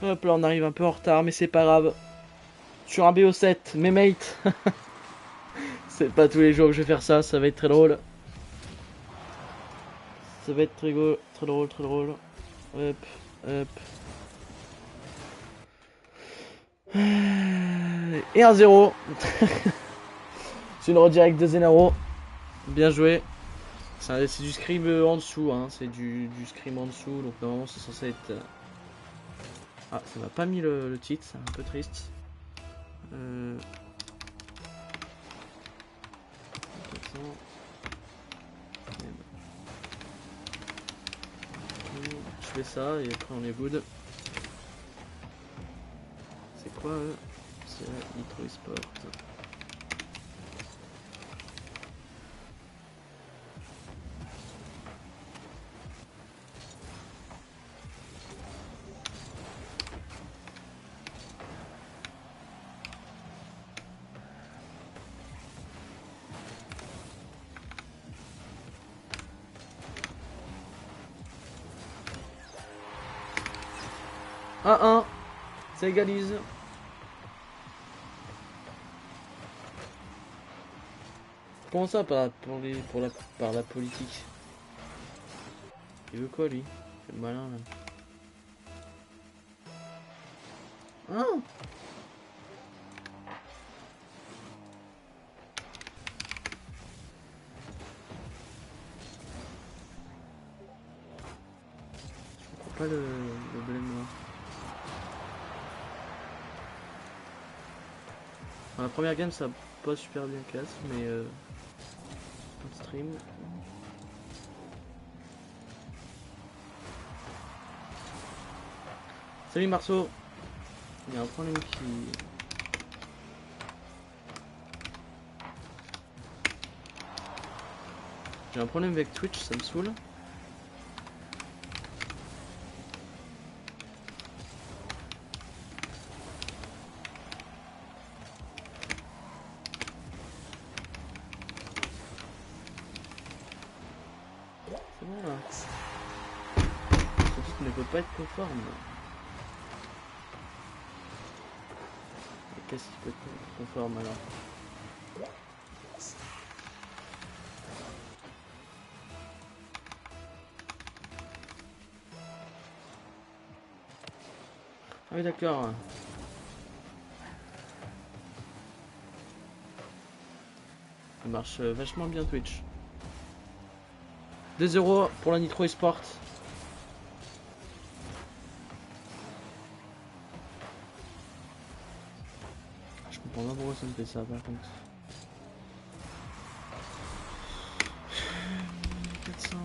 Hop là, on arrive un peu en retard, mais c'est pas grave. Sur un BO7, mes mates. C'est pas tous les jours que je vais faire ça, ça va être très drôle. Ça va être très drôle, très drôle, très drôle. Hop, hop. Et un 0. C'est une redirect de Zenaro. Bien joué. C'est du scrim en dessous, hein. C'est du scrim en dessous, donc normalement c'est censé être. Ah, ça m'a pas mis le titre, c'est un peu triste. Je fais ça et après on est good. C'est quoi eux? C'est Nitro Esport. Un 1, ça égalise. Comment ça par la politique? Il veut quoi lui? C'est le malin là. Hein? Je comprends pas le blême là. Enfin, la première game ça a pas super bien casse, mais en stream. Salut Marceau. Il y a un problème qui. J'ai un problème avec Twitch, ça me saoule. C'est bon là. Ce titre ne peut pas être conforme. Et qu'est-ce qui peut être conforme alors? Ah oui d'accord. Ça marche vachement bien Twitch. 2-0 pour la Nitro Esport. Je comprends pas pourquoi ça me fait ça par contre. 400.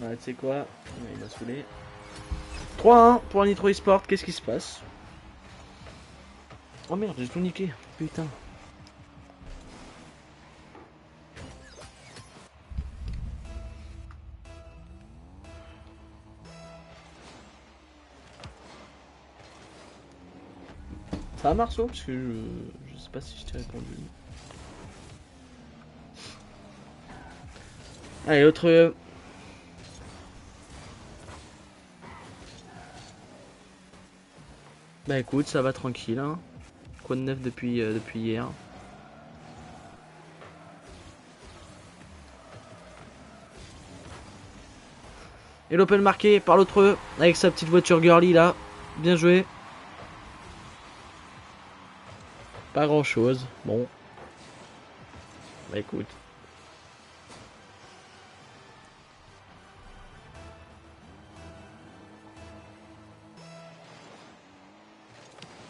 Ouais, tu sais quoi? Ouais, il m'a saoulé. 3-1 pour un Nitro Esport, qu'est-ce qui se passe? Oh merde, j'ai tout niqué. Putain. Ça va Marceau? Parce que je sais pas si je t'ai répondu. Allez, autre. Bah écoute, ça va tranquille. Hein. Quoi de neuf depuis hier? Et l'open marqué par l'autre avec sa petite voiture girly là. Bien joué. Pas grand chose. Bon. Bah écoute.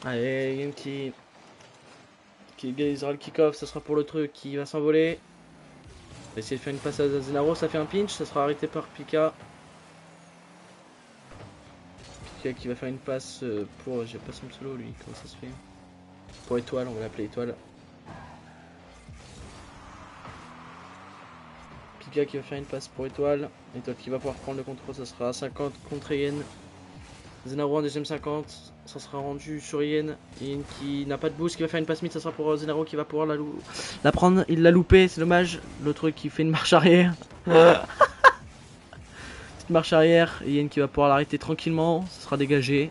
Allez, game qui égalisera le kick-off. Ça sera pour l'autre qui va s'envoler. On va essayer de faire une passe à Zenaro. Ça fait un pinch. Ça sera arrêté par Pika. Pika qui va faire une passe pour. J'ai pas son solo lui. Comment ça se fait? Pour étoile, on va l'appeler étoile. Pika qui va faire une passe pour étoile. Étoile qui va pouvoir prendre le contrôle, ça sera 50 contre Yen. Zenaro en deuxième 50, ça sera rendu sur Yen. Yen qui n'a pas de boost, qui va faire une passe mid, ça sera pour Zenaro qui va pouvoir la prendre. Il l'a loupé, c'est dommage. L'autre qui fait une marche arrière. Petite marche arrière. Et Yen qui va pouvoir l'arrêter tranquillement, ça sera dégagé.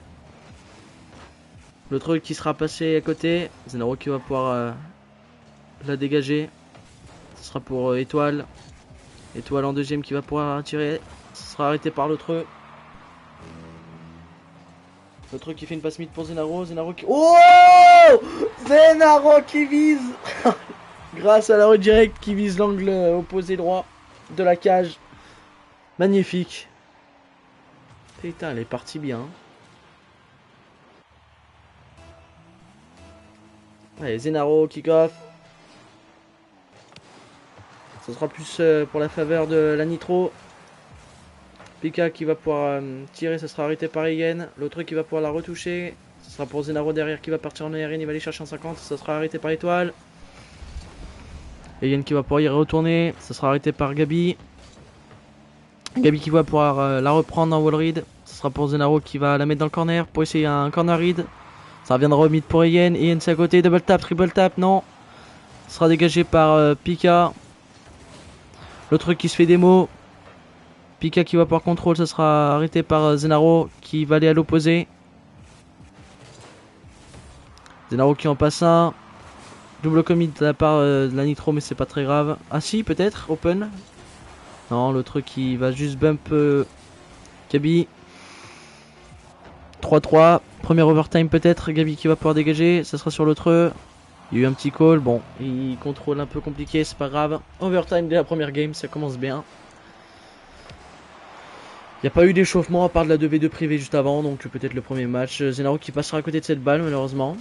L'autre qui sera passé à côté. Zenaro qui va pouvoir la dégager. Ça sera pour étoile. Étoile en deuxième qui va pouvoir tirer. Ça sera arrêté par l'autre. L'autre qui fait une passe mid pour Zenaro. Zenaro qui... Oh, Zenaro qui vise grâce à la redirect qui vise l'angle opposé droit de la cage. Magnifique. Putain, elle est partie bien. Allez, Zenaro, kick-off. Ce sera plus pour la faveur de la Nitro. Pika qui va pouvoir tirer, ça sera arrêté par Yen. L'autre qui va pouvoir la retoucher. Ce sera pour Zenaro derrière qui va partir en aérienne. Il va aller chercher un 50. Ça sera arrêté par Étoile. Et Yen qui va pouvoir y retourner. Ça sera arrêté par Gabi. Gabi qui va pouvoir la reprendre en wall read. Ce sera pour Zenaro qui va la mettre dans le corner pour essayer un corner read. Ça reviendra au mid pour Yen. Yen c'est à côté. Double tap, triple tap. Non. Ce sera dégagé par Pika. L'autre qui se fait démo. Pika qui va pouvoir contrôle, ça sera arrêté par Zenaro qui va aller à l'opposé. Zenaro qui en passe un. Double commit de la part de la Nitro, mais c'est pas très grave. Ah si, peut-être, open. Non, l'autre qui va juste bump Gabi. 3-3. Premier overtime peut-être. Gabi qui va pouvoir dégager. Ça sera sur l'autre. Il y a eu un petit call. Bon, il contrôle un peu compliqué, c'est pas grave. Overtime dès la première game, ça commence bien. Il n'y a pas eu d'échauffement à part de la 2v2 privée juste avant, donc peut-être le premier match. Zenaro qui passera à côté de cette balle malheureusement.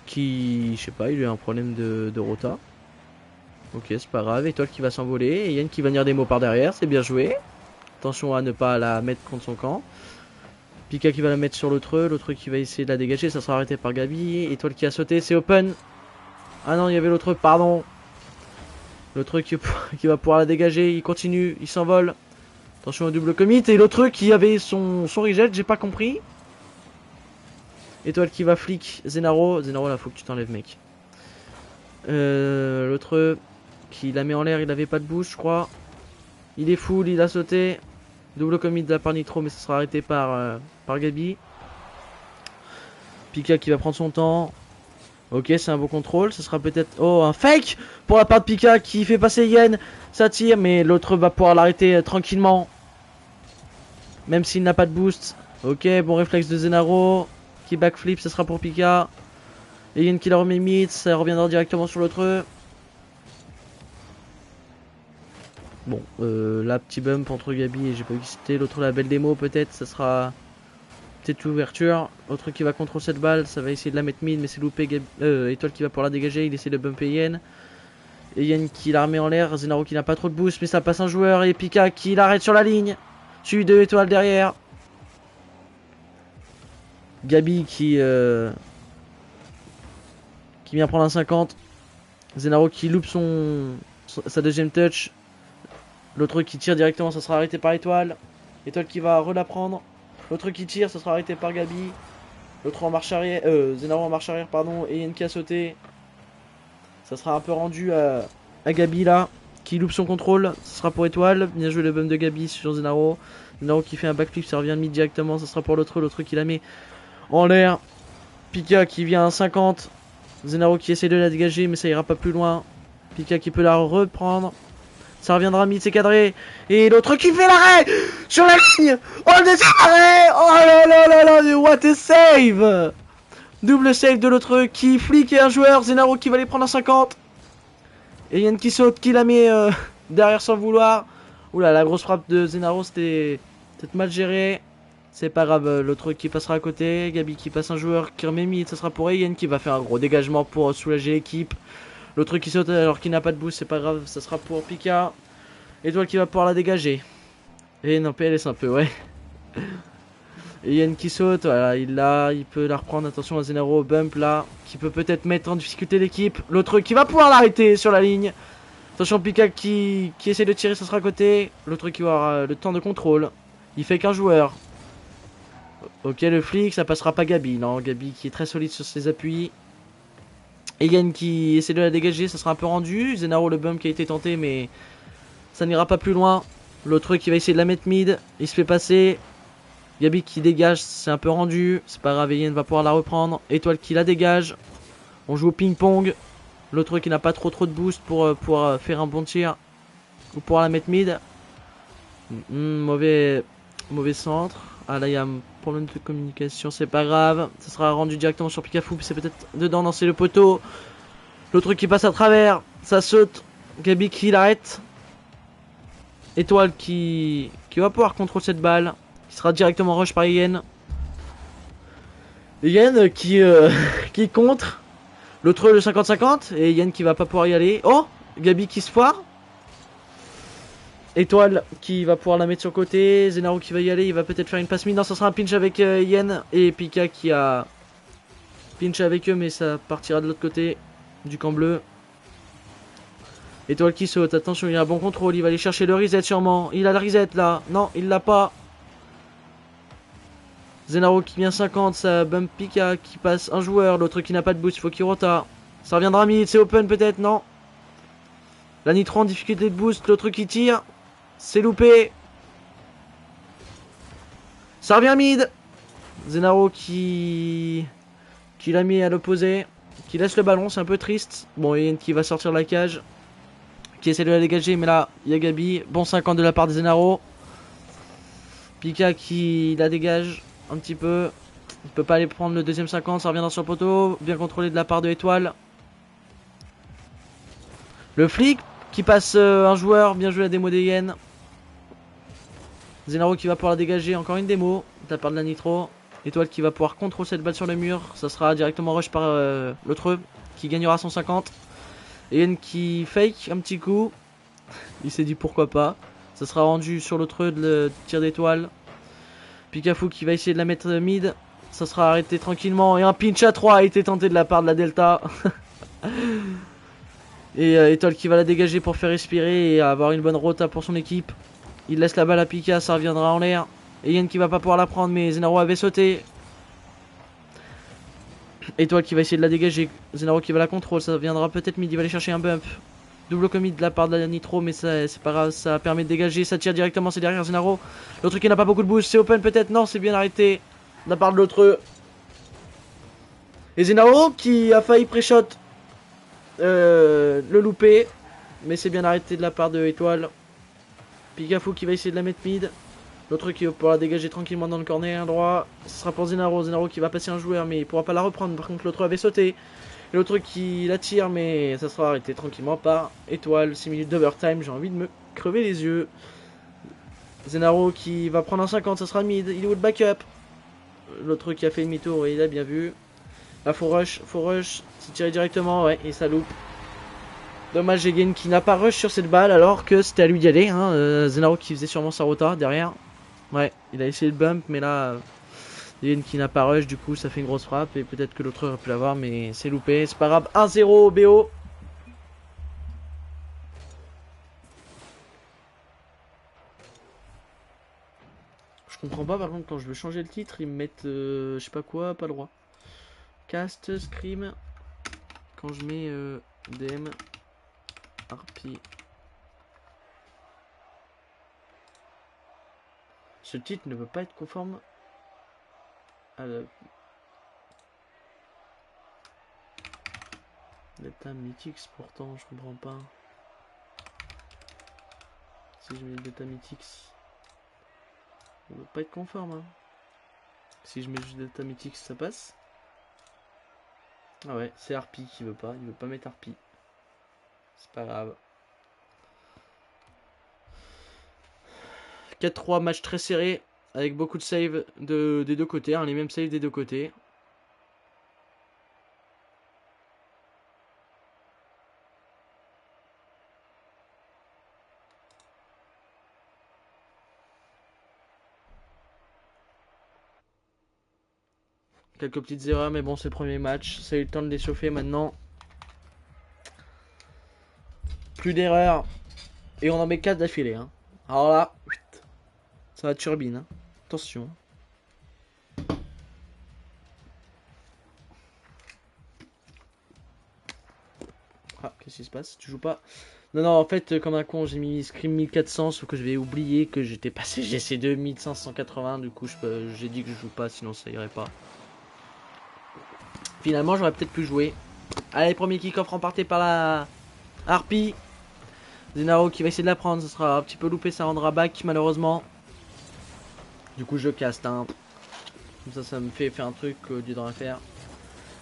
Qui, je sais pas, il a eu un problème de rota. Ok, c'est pas grave. Étoile qui va s'envoler. Et Yen qui va venir des mots par derrière, c'est bien joué. Attention à ne pas la mettre contre son camp. Pika qui va la mettre sur l'autre qui va essayer de la dégager, ça sera arrêté par Gabi. Étoile qui a sauté, c'est open. Ah non, il y avait l'autre, pardon. L'autre qui va pouvoir la dégager, il continue, il s'envole. Attention au double commit. Et l'autre qui avait son reject, j'ai pas compris. Étoile qui va flic. Zenaro. Zenaro, là, faut que tu t'enlèves, mec. L'autre qui la met en l'air, il avait pas de bouche, je crois. Il est full, il a sauté. Double commit de la part Nitro, mais ça sera arrêté par Gabi. Pika qui va prendre son temps. Ok, c'est un beau contrôle. Ça sera peut-être... Oh, un fake pour la part de Pika qui fait passer Yen. Ça tire, mais l'autre va pouvoir l'arrêter tranquillement. Même s'il n'a pas de boost. Ok, bon réflexe de Zenaro. Qui backflip, ça sera pour Pika. Et Yen qui la remet mid. Ça reviendra directement sur l'autre. Bon, là, petit bump entre Gabi et j'ai pas vu qui c'était. L'autre, la belle démo, peut-être. Ça sera... Petite ouverture. L'autre qui va contrôler cette balle. Ça va essayer de la mettre mid, mais c'est loupé. Étoile qui va pouvoir la dégager. Il essaie de bumper Yen. Et Yen qui la remet en l'air. Zenaro qui n'a pas trop de boost, mais ça passe un joueur. Et Pika qui l'arrête sur la ligne. Suivi de Étoile derrière. Gabi qui vient prendre un 50. Zenaro qui loupe sa deuxième touch. L'autre qui tire directement, ça sera arrêté par Étoile. Étoile qui va la prendre. L'autre qui tire, ça sera arrêté par Gabi. L'autre en marche arrière, Zenaro en marche arrière, pardon. Et Yen qui a sauté. Ça sera un peu rendu à Gabi là. Qui loupe son contrôle. Ça sera pour Étoile. Bien joué le bump de Gabi sur Zenaro. Zenaro qui fait un backflip, ça revient de mid directement. Ça sera pour l'autre. L'autre qui la met en l'air. Pika qui vient à 50. Zenaro qui essaie de la dégager, mais ça ira pas plus loin. Pika qui peut la reprendre. Ça reviendra mid, c'est cadré. Et l'autre qui fait l'arrêt sur la ligne. Oh le arrêt. Oh là là là là. What a save. Double save de l'autre qui flic et un joueur. Zenaro qui va les prendre à 50. Et Yen qui saute, qui la met derrière sans vouloir. Oula, la grosse frappe de Zenaro, c'était peut-être mal géré. C'est pas grave, l'autre qui passera à côté. Gabi qui passe un joueur qui remet mid, ça sera pour Yen qui va faire un gros dégagement pour soulager l'équipe. L'autre qui saute alors qu'il n'a pas de boost, c'est pas grave, ça sera pour Pika. Étoile qui va pouvoir la dégager. Et non, PLS un peu, ouais. Et Yen qui saute, voilà, il peut la reprendre. Attention à Zenaro, bump là, qui peut peut-être mettre en difficulté l'équipe. L'autre qui va pouvoir l'arrêter sur la ligne. Attention Pika qui essaie de tirer, ça sera à côté. L'autre qui va avoir le temps de contrôle. Il fait qu'un joueur. Ok, le flic, ça passera pas Gabi. Non, Gabi qui est très solide sur ses appuis. Et Yen qui essaie de la dégager, ça sera un peu rendu. Zenaro, le bump qui a été tenté, mais ça n'ira pas plus loin. L'autre qui va essayer de la mettre mid, il se fait passer. Gabi qui dégage, c'est un peu rendu. C'est pas grave, Yen va pouvoir la reprendre. Étoile qui la dégage. On joue au ping-pong. L'autre qui n'a pas trop de boost pour pouvoir faire un bon tir. Ou pouvoir la mettre mid. Mauvais centre. Ah là, il y a un problème de communication, c'est pas grave. Ça sera rendu directement sur Pikafou. C'est peut-être dedans, non, c'est le poteau. L'autre qui passe à travers. Ça saute. Gabi qui l'arrête. Étoile qui va pouvoir contrôler cette balle. Qui sera directement rush par Yen. Yen qui contre. L'autre le 50-50. Et Yen qui va pas pouvoir y aller. Oh, Gabi qui se foire. Étoile qui va pouvoir la mettre sur le côté. Zenaro qui va y aller. Il va peut-être faire une passe mid. Non, ça sera un pinch avec Yen. Et Pika qui a pinch avec eux. Mais ça partira de l'autre côté du camp bleu. Étoile qui saute. Attention, il a un bon contrôle. Il va aller chercher le reset sûrement. Il a le reset là. Non, il l'a pas. Zenaro qui vient 50, ça bump Pika qui passe un joueur, l'autre qui n'a pas de boost, il faut qu'il rota. Ça reviendra mid, c'est open peut-être, non. La Nitro en difficulté de boost, l'autre qui tire, c'est loupé. Ça revient mid. Zenaro qui l'a mis à l'opposé, qui laisse le ballon, c'est un peu triste. Bon, Yen qui va sortir de la cage, qui essaie de la dégager, mais là, il y a Gabi. Bon 50 de la part de Zenaro. Pika qui la dégage un petit peu. Il peut pas aller prendre le deuxième 50, ça reviendra sur le poteau. Bien contrôlé de la part de Étoile. Le flic qui passe un joueur, bien joué la démo des Yen. Zenaro qui va pouvoir la dégager, encore une démo de la part de la Nitro. Étoile qui va pouvoir contrôler cette balle sur le mur. Ça sera directement rush par l'autre qui gagnera son 50. Et Yen qui fake un petit coup. Il s'est dit pourquoi pas. Ça sera rendu sur l'autre de tir d'étoile. Pikafou qui va essayer de la mettre mid. Ça sera arrêté tranquillement. Et un pinch à 3 a été tenté de la part de la Delta. Et Étoile qui va la dégager pour faire respirer et avoir une bonne rota pour son équipe. Il laisse la balle à Pika, ça reviendra en l'air. Et Yen qui va pas pouvoir la prendre, mais Zenaro avait sauté. Étoile qui va essayer de la dégager. Zenaro qui va la contrôle, ça viendra peut-être mid. Il va aller chercher un bump. Double commit de la part de la Nitro, mais c'est pas grave, ça permet de dégager. Ça tire directement, c'est derrière Zenaro. L'autre qui n'a pas beaucoup de boost, c'est open peut-être. Non, c'est bien arrêté de la part de l'autre. Et Zenaro qui a failli pré-shot le louper, mais c'est bien arrêté de la part de Étoile. Pikafou qui va essayer de la mettre mid. L'autre qui va pouvoir la dégager tranquillement dans le corner droit. Ce sera pour Zenaro. Zenaro qui va passer un joueur, mais il pourra pas la reprendre. Par contre, l'autre avait sauté. Et l'autre qui la tire, mais ça sera arrêté tranquillement par Étoile. 6 minutes d'overtime, j'ai envie de me crever les yeux. Zenaro qui va prendre un 50, ça sera mid. Il est où le backup? L'autre qui a fait demi-tour, il a bien vu. Là, faut rush. C'est tiré directement, ouais, et ça loupe. Dommage, Egen qui n'a pas rush sur cette balle alors que c'était à lui d'y aller. Hein. Zenaro qui faisait sûrement sa rota derrière. Ouais, il a essayé de bump, mais là, Egen qui n'a pas rush, du coup ça fait une grosse frappe. Et peut-être que l'autre aurait pu l'avoir, mais c'est loupé. C'est pas grave, 1-0 au BO. Je comprends pas, par contre, quand je veux changer le titre, ils me mettent je sais pas quoi, pas le droit. Cast, Scream. Quand je mets DM, Harpy. Ce titre ne peut pas être conforme à la Data Mythics, pourtant je comprends pas. Si je mets Data Mythics, ça ne peut pas être conforme. Hein. Si je mets juste Data Mythics, ça passe. Ah ouais, c'est Harpy qui veut pas, il veut pas mettre Harpy. C'est pas grave. 4-3, match très serré, avec beaucoup de saves des deux côtés, hein, les mêmes saves des deux côtés. Quelques petites erreurs, mais bon, c'est le premier match. Ça a eu le temps de l'échauffer maintenant. Plus d'erreurs. Et on en met 4 d'affilée. Hein. Alors là, ça va turbine. Hein. Attention. Ah, qu'est-ce qui se passe? Tu joues pas? Non, non, en fait, comme un con, j'ai mis Scream 1400, sauf que je vais oublier que j'étais passé GC2 1580. Du coup, j'ai dit que je joue pas, sinon ça irait pas. Finalement, j'aurais peut-être pu jouer. Allez, premier kick-off remporté par la Harpie. Zenaro qui va essayer de la prendre, ça sera un petit peu loupé, ça rendra back malheureusement. Du coup, je caste. Hein. Comme ça me fait faire un truc au lieu d'en faire.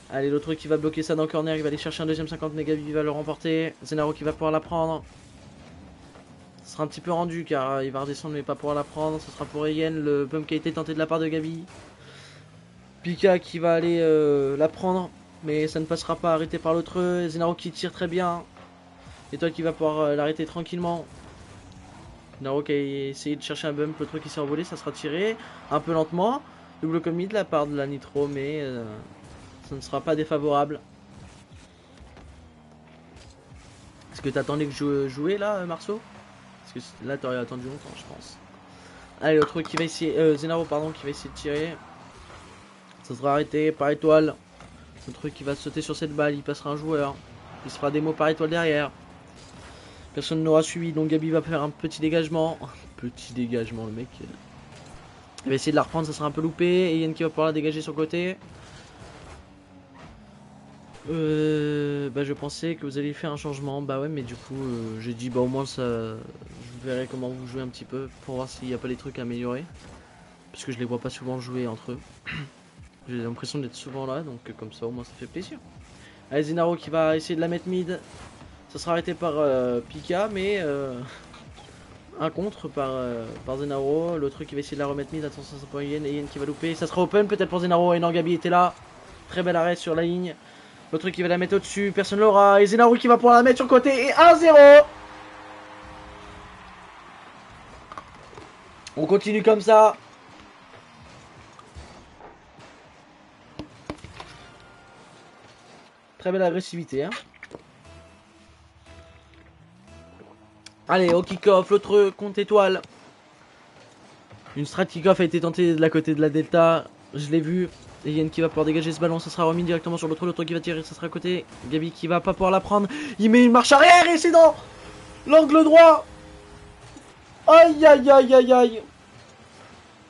Allez, l'autre qui va bloquer ça dans le corner, il va aller chercher un deuxième 50 mégabi, il va le remporter. Zenaro qui va pouvoir la prendre. Ce sera un petit peu rendu car il va redescendre mais pas pouvoir la prendre. Ce sera pour Eyen, le bump qui a été tenté de la part de Gabi. Pika qui va aller la prendre, mais ça ne passera pas, arrêté par l'autre. Zenaro qui tire très bien. Et toi qui va pouvoir l'arrêter tranquillement. Zenaro qui a essayé de chercher un bump, l'autre qui s'est envolé, ça sera tiré un peu lentement. Double commit de la part de la Nitro, mais ça ne sera pas défavorable. Est-ce que t'attendais que je jouais là, Marceau? Parce que là t'aurais attendu longtemps, je pense. Allez, l'autre qui va essayer, Zenaro pardon, qui va essayer de tirer. Ça sera arrêté par étoile. L'autre qui va sauter sur cette balle, il passera un joueur. Il se fera démo par étoile derrière. Personne n'aura suivi, donc Gabi va faire un petit dégagement. Petit dégagement, le mec. Il va essayer de la reprendre, ça sera un peu loupé. Et Yann qui va pouvoir la dégager sur le côté. Bah je pensais que vous alliez faire un changement. Bah ouais, mais du coup, j'ai dit bah au moins ça. Je verrai comment vous jouez un petit peu pour voir s'il n'y a pas des trucs à améliorer. Parce que je les vois pas souvent jouer entre eux. J'ai l'impression d'être souvent là, donc comme ça au moins ça fait plaisir. Allez, Zenaro qui va essayer de la mettre mid. Ça sera arrêté par Pika, mais un contre par Zenaro. L'autre qui va essayer de la remettre mid. Attention, ça pour Yen. Et Yen qui va louper. Ça sera open peut-être pour Zenaro. Et non, Gabi était là. Très bel arrêt sur la ligne. L'autre qui va la mettre au-dessus. Personne l'aura. Et Zenaro qui va pouvoir la mettre sur le côté. Et 1-0. On continue comme ça. Très belle agressivité. Hein. Allez, au kick-off, l'autre compte étoile. Une strat kick-off a été tentée de la côté de la Delta. Je l'ai vu. Et Yen qui va pouvoir dégager ce ballon. Ça sera remis directement sur l'autre qui va tirer. Ça sera à côté. Gabi qui va pas pouvoir la prendre. Il met une marche arrière et c'est dans l'angle droit. Aïe aïe aïe aïe aïe.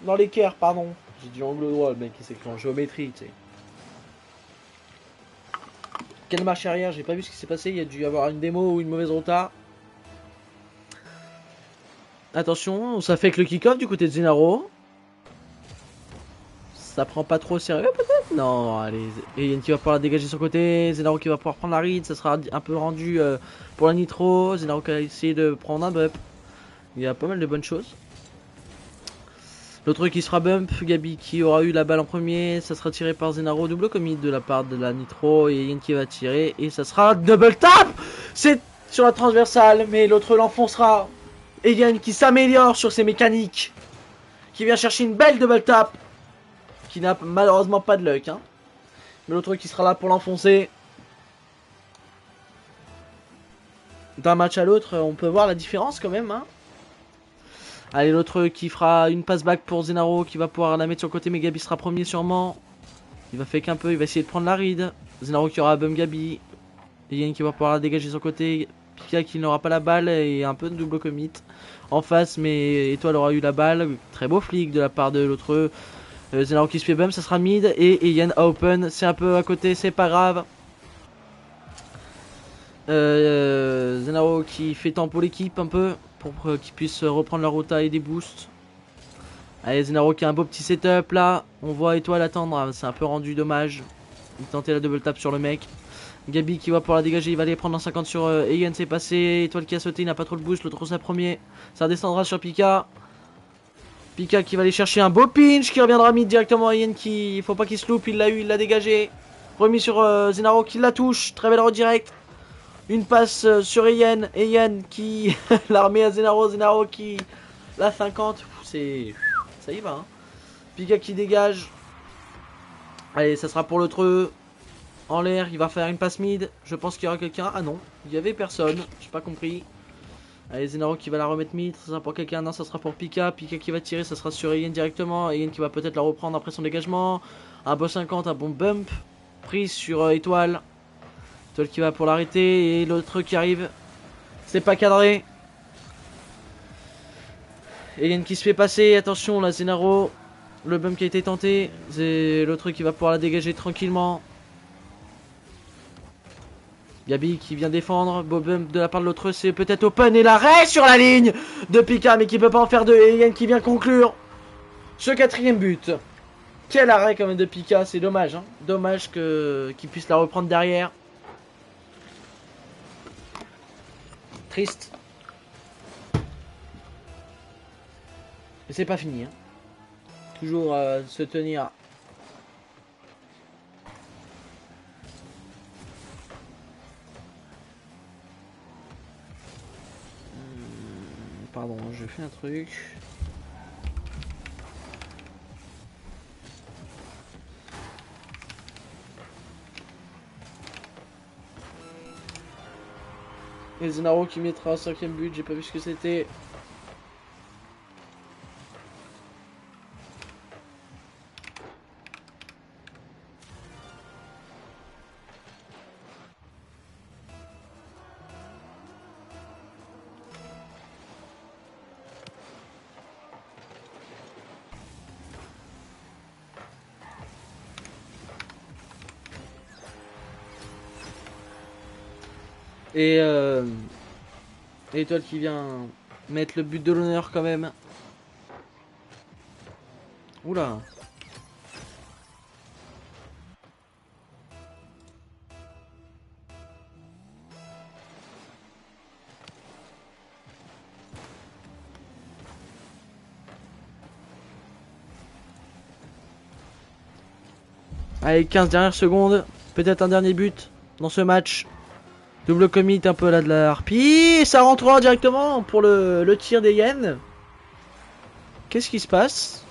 Dans l'équerre, pardon. J'ai dit angle droit, le mec qui s'écrit en géométrie, tu sais. Quelle marche arrière, j'ai pas vu ce qui s'est passé. Il y a dû y avoir une démo ou une mauvaise rota. Attention, ça fait que le kick-off du côté de Zenaro. Ça prend pas trop au sérieux peut-être? Non, allez. Et Yen qui va pouvoir la dégager sur le côté. Zenaro qui va pouvoir prendre la ride. Ça sera un peu rendu pour la Nitro. Zenaro qui a essayé de prendre un bump. Il y a pas mal de bonnes choses. L'autre qui sera bump. Gabi qui aura eu la balle en premier. Ça sera tiré par Zenaro. Double commit de la part de la Nitro. Et Yen qui va tirer. Et ça sera double tap. C'est sur la transversale. Mais l'autre l'enfoncera. Et Yen qui s'améliore sur ses mécaniques. Qui vient chercher une belle double tap. Qui n'a malheureusement pas de luck. Hein. Mais l'autre qui sera là pour l'enfoncer. D'un match à l'autre, on peut voir la différence quand même. Hein. Allez, l'autre qui fera une passe back pour Zenaro. Qui va pouvoir la mettre sur le côté. Mais Gabi sera premier sûrement. Il va fake un peu. Il va essayer de prendre la ride. Zenaro qui aura bum Gabi. Et Yen qui va pouvoir la dégager sur le côté. Pika qui n'aura pas la balle. Et un peu de double commit en face. Mais Étoile aura eu la balle. Très beau flic de la part de l'autre. Zenaro qui se fait bum, ça sera mid. Et Yen a open, c'est un peu à côté, c'est pas grave. Zenaro qui fait tempo l'équipe un peu. Pour qu'ils puissent reprendre leur rota et des boosts. Allez, Zenaro qui a un beau petit setup là. On voit Étoile attendre, c'est un peu rendu dommage. Il tentait la double tap sur le mec. Gabi qui va pouvoir la dégager, il va aller prendre en 50 sur Yen, c'est passé. Étoile qui a sauté, il n'a pas trop le boost, l'autre c'est premier. Ça descendra sur Pika. Pika qui va aller chercher un beau pinch qui reviendra mid directement à Yen qui... Il faut pas qu'il se loupe, il l'a eu, il l'a dégagé. Remis sur Zenaro qui la touche, très belle redirect. Une passe sur Yen, Yen qui l'a remis à Zenaro, Zenaro qui... La 50, c'est... Ça y va hein. Pika qui dégage. Allez, ça sera pour l'autre. En l'air, il va faire une passe mid. Je pense qu'il y aura quelqu'un. Ah non, il y avait personne. J'ai pas compris. Allez, Zenaro qui va la remettre mid. Ça sera pour quelqu'un. Non, ça sera pour Pika. Pika qui va tirer. Ça sera sur Ian directement. Ian qui va peut-être la reprendre après son dégagement. Un beau 50, un bon bump. Prise sur Étoile. Étoile qui va pour l'arrêter. Et l'autre qui arrive. C'est pas cadré. Ian qui se fait passer. Attention, là, Zenaro. Le bump qui a été tenté. C'est l'autre qui va pouvoir la dégager tranquillement. Gabi qui vient défendre, beau bump de la part de l'autre, c'est peut-être open et l'arrêt sur la ligne de Pika mais qui peut pas en faire deux et Yann qui vient conclure ce 4ème but. Quel arrêt quand même de Pika, c'est dommage, hein. Dommage qu'il puisse la reprendre derrière. Triste. Mais c'est pas fini, hein. Toujours se tenir. Pardon, je fais un truc. Et Zenaro qui mettra un 5ème but, j'ai pas vu ce que c'était. Et Étoile qui vient mettre le but de l'honneur quand même. Oula. Allez, 15 dernières secondes. Peut-être un dernier but dans ce match. Double commit un peu là de la harpie. Et ça rentrera directement pour le tir des Yens. Qu'est-ce qui se passe?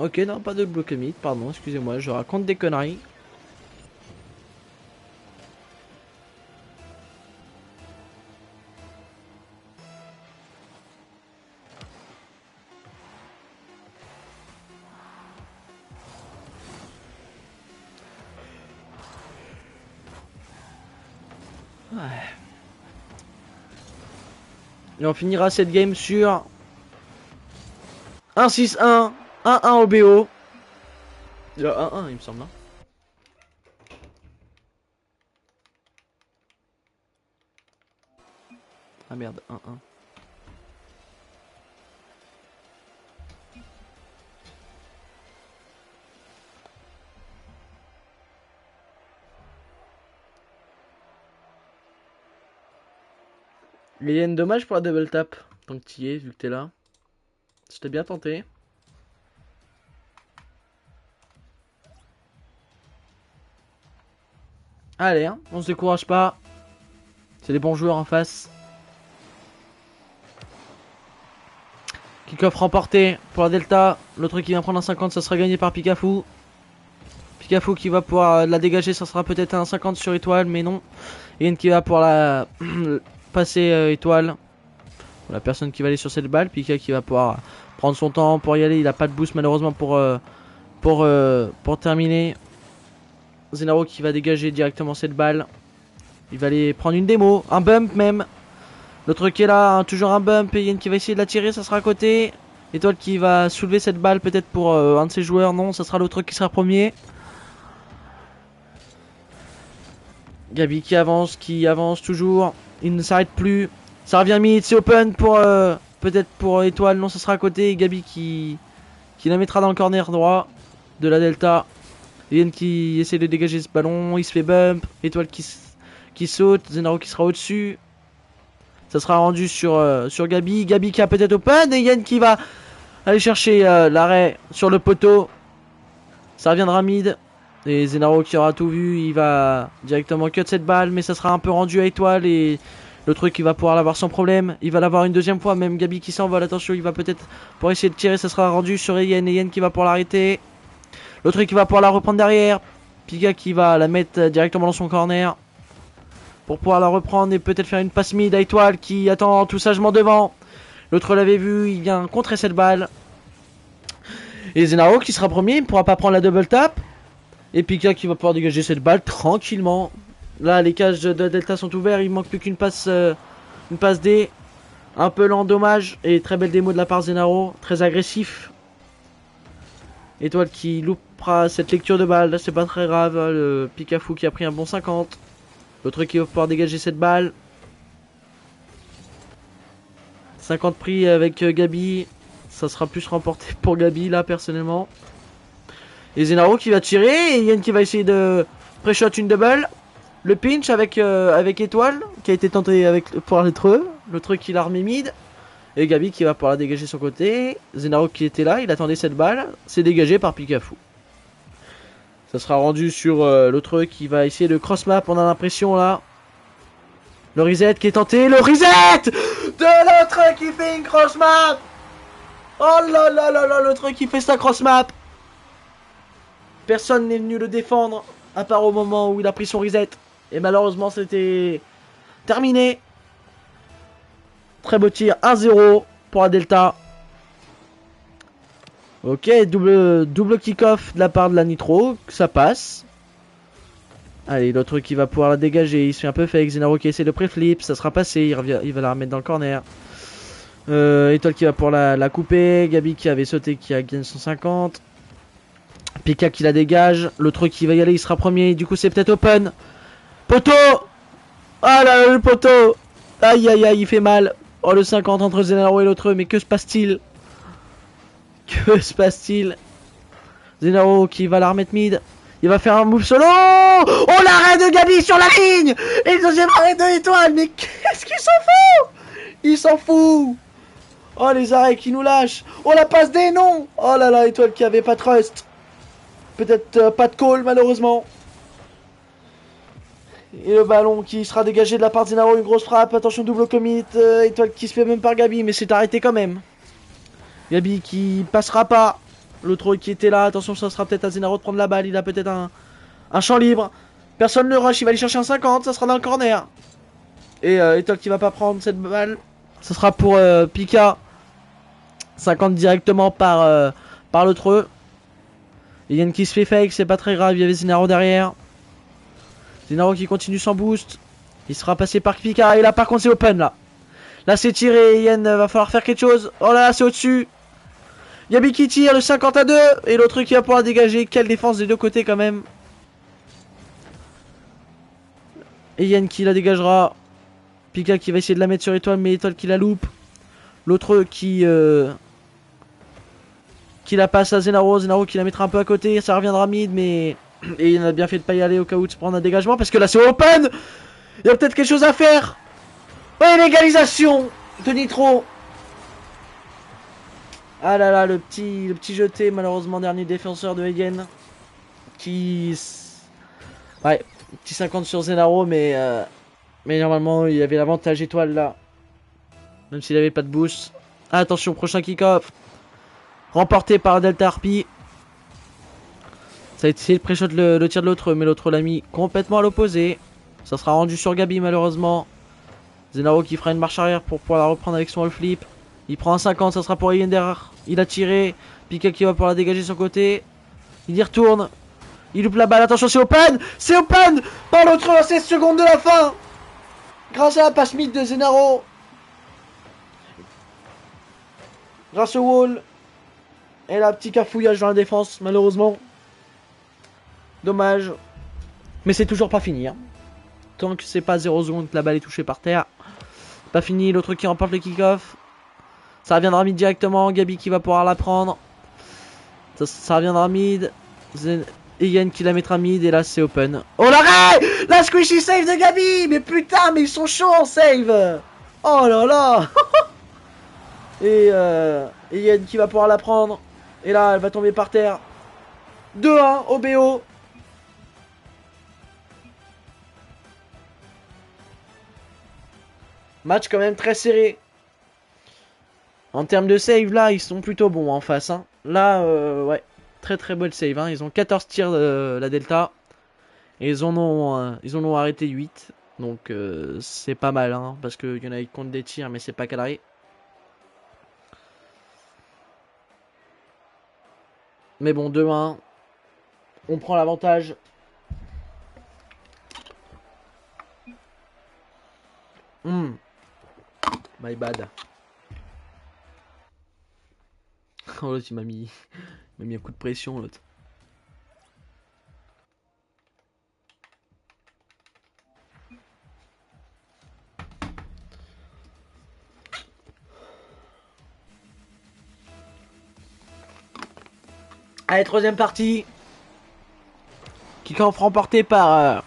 Ok, non, pas de double commit. Pardon, excusez-moi, je raconte des conneries. Ouais. Et on finira cette game sur 1-6-1, 1-1 au BO. Il y a 1-1 il me semble. Hein. Ah merde, 1-1. Il y a une dommage pour la double tap. Tant que t'y es, vu que t'es là. J'étais bien tenté. Allez, hein, on se décourage pas. C'est des bons joueurs en face. Kick-off remporté pour la Delta. L'autre qui vient prendre un 50, ça sera gagné par Pikafou. Pikafou qui va pouvoir la dégager, ça sera peut-être un 50 sur Étoile, mais non. Yann qui va pouvoir la passer Étoile. La personne qui va aller sur cette balle. Pika qui va pouvoir prendre son temps pour y aller. Il a pas de boost malheureusement pour terminer. Zenaro qui va dégager directement cette balle. Il va aller prendre une démo, un bump même. L'autre qui est là, hein, toujours un bump. Et Yann qui va essayer de la tirer, ça sera à côté. Étoile qui va soulever cette balle peut-être pour un de ses joueurs. Non, ça sera l'autre qui sera premier. Gabi qui avance toujours. Il ne s'arrête plus. Ça revient mid, c'est open pour peut-être pour Étoile. Non, ça sera à côté. Gabi qui la mettra dans le corner droit de la Delta. Yann qui essaie de dégager ce ballon. Il se fait bump. Étoile qui saute. Zenaro qui sera au-dessus. Ça sera rendu sur Gabi. Gabi qui a peut-être open. Et Yann qui va aller chercher l'arrêt sur le poteau. Ça reviendra mid. Et Zenaro qui aura tout vu. Il va directement cut cette balle. Mais ça sera un peu rendu à Étoile. Et Le truc il va pouvoir l'avoir sans problème. Il va l'avoir une deuxième fois. Même Gabi qui s'envole. Attention, il va peut-être pour essayer de tirer. Ça sera rendu sur Yen. Yen qui va pouvoir l'arrêter. Le truc il va pouvoir la reprendre derrière. Pika qui va la mettre directement dans son corner. Pour pouvoir la reprendre et peut-être faire une passe mid à Étoile qui attend tout sagement devant. L'autre l'avait vu. Il vient contrer cette balle. Et Zenaro qui sera premier. Il ne pourra pas prendre la double tap. Et Pika qui va pouvoir dégager cette balle tranquillement. Là, les cages de Delta sont ouverts. Il manque plus qu'une passe D. Un peu lent, dommage. Et très belle démo de la part de Zenaro. Très agressif. Étoile qui loupera cette lecture de balle. C'est pas très grave. Le Pikafou qui a pris un bon 50. L'autre qui va pouvoir dégager cette balle. 50 pris avec Gabi. Ça sera plus remporté pour Gabi là, personnellement. Et Zenaro qui va tirer. Et Yen qui va essayer de pré-shot une double. Le pinch avec Étoile qui a été tenté pour le truc qui l'a remis mid. Et Gabi qui va pouvoir la dégager de son côté. Zenaro qui était là, il attendait cette balle. C'est dégagé par Pikafou. Ça sera rendu sur l'autre qui va essayer de cross map, on a l'impression là. Le reset qui est tenté. Le reset de l'autre qui fait une cross map. Oh là là là là, l'autre qui fait sa cross map. Personne n'est venu le défendre à part au moment où il a pris son reset. Et malheureusement c'était terminé. Très beau tir, 1-0 pour la Delta. Ok, double kick-off de la part de la Nitro, ça passe. Allez, l'autre qui va pouvoir la dégager, il se fait un peu fake. Zenaro qui essaie de pré-flip, ça sera passé, il va la remettre dans le corner. Étoile qui va pouvoir la couper, Gabi qui avait sauté, qui a gagné 150. Pika qui la dégage, l'autre qui va y aller, il sera premier, du coup c'est peut-être open. Poteau. Ah là, le poteau. Aïe aïe aïe, il fait mal. Oh, le 50 entre Zenaro et l'autre, mais que se passe-t-il? Que se passe-t-il? Zenaro qui va la remettre mid. Il va faire un move solo. Oh, l'arrêt de Gabi sur la ligne. Et le deuxième arrêt de Étoile. Mais qu'est-ce qu'il s'en fout? Il s'en fout. Oh, les arrêts qui nous lâchent. Oh, la passe des non. Oh là là, Étoile qui avait pas de trust. Peut-être pas de call malheureusement. Et le ballon qui sera dégagé de la part de Zenaro, une grosse frappe, attention double commit, Étoile qui se fait même par Gabi, mais c'est arrêté quand même. Gabi qui passera pas, l'autre qui était là, attention ça sera peut-être à Zenaro de prendre la balle, il a peut-être un champ libre. Personne ne rush, il va aller chercher un 50, ça sera dans le corner. Et Étoile qui va pas prendre cette balle, ça sera pour Pika. 50 directement par l'autre. Yen qui se fait fake, c'est pas très grave, il y avait Zenaro derrière. Zenaro qui continue sans boost. Il sera passé par Pika. Et là par contre c'est open là. Là c'est tiré. Yen va falloir faire quelque chose. Oh là là c'est au-dessus. Gabi qui tire le 50-2. Et l'autre qui va pouvoir dégager. Quelle défense des deux côtés quand même. Et Yen qui la dégagera. Pika qui va essayer de la mettre sur Étoile. Mais Étoile qui la loupe. L'autre qui la passe à Zenaro. Zenaro qui la mettra un peu à côté. Ça reviendra mid mais... Et il a bien fait de pas y aller au cas où de se prendre un dégagement. Parce que là c'est open. Il y a peut-être quelque chose à faire. Ouais, l'égalisation de Nitro. Ah là là, le petit jeté, malheureusement, dernier défenseur de Yen. Qui... Ouais, petit 50 sur Zenaro, mais normalement, il y avait l'avantage Étoile là. Même s'il avait pas de boost. Ah, attention, prochain kick-off. Remporté par Delta Harpy. Ça a essayé de pré-shot le tir de l'autre, mais l'autre l'a mis complètement à l'opposé. Ça sera rendu sur Gabi, malheureusement. Zenaro qui fera une marche arrière pour pouvoir la reprendre avec son wall flip. Il prend un 50, ça sera pour Yender. Il a tiré. Pika qui va pouvoir la dégager de son côté. Il y retourne. Il loupe la balle. Attention, c'est open. C'est open par l'autre à 16 secondes de la fin. Grâce à la passe mid de Zenaro. Grâce au wall. Et là, petit cafouillage dans la défense, malheureusement. Dommage. Mais c'est toujours pas fini. Hein. Tant que c'est pas 0 secondes que la balle est touchée par terre. Pas fini, l'autre qui remporte le kick-off. Ça reviendra mid directement, Gabi qui va pouvoir la prendre. Ça reviendra mid. Et Yen qui la mettra mid et là c'est open. Oh l'arrêt. La squishy save de Gabi. Mais putain, mais ils sont chauds en save. Oh là là. Et Yen qui va pouvoir la prendre. Et là elle va tomber par terre. 2-1 au BO. Match quand même très serré. En termes de save, là, ils sont plutôt bons en face. Hein. Là, ouais, très très bonne save. Hein. Ils ont 14 tirs de la Delta. Et ils en ont arrêté 8. Donc c'est pas mal, hein, parce qu'il y en a qui comptent des tirs, mais c'est pas cadré. Mais bon, 2-1. On prend l'avantage. My bad. Oh l'autre il m'a mis un coup de pression l'autre. Allez, troisième partie. Kika remporté par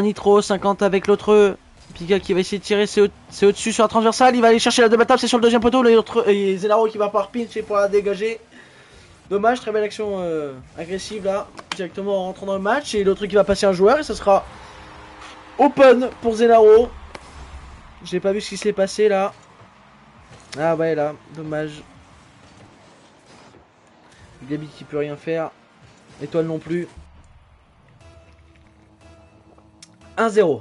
Nitro, 50 avec l'autre. Pika qui va essayer de tirer, c'est au-dessus sur la transversale. Il va aller chercher la double table, c'est sur le deuxième poteau. Et Zenaro qui va pouvoir pincher pour la dégager. Dommage, très belle action agressive là. Directement en rentrant dans le match. Et l'autre qui va passer un joueur et ça sera open pour Zenaro. J'ai pas vu ce qui s'est passé là. Ah ouais là, dommage. Gabi qui peut rien faire. Étoile non plus. 1-0.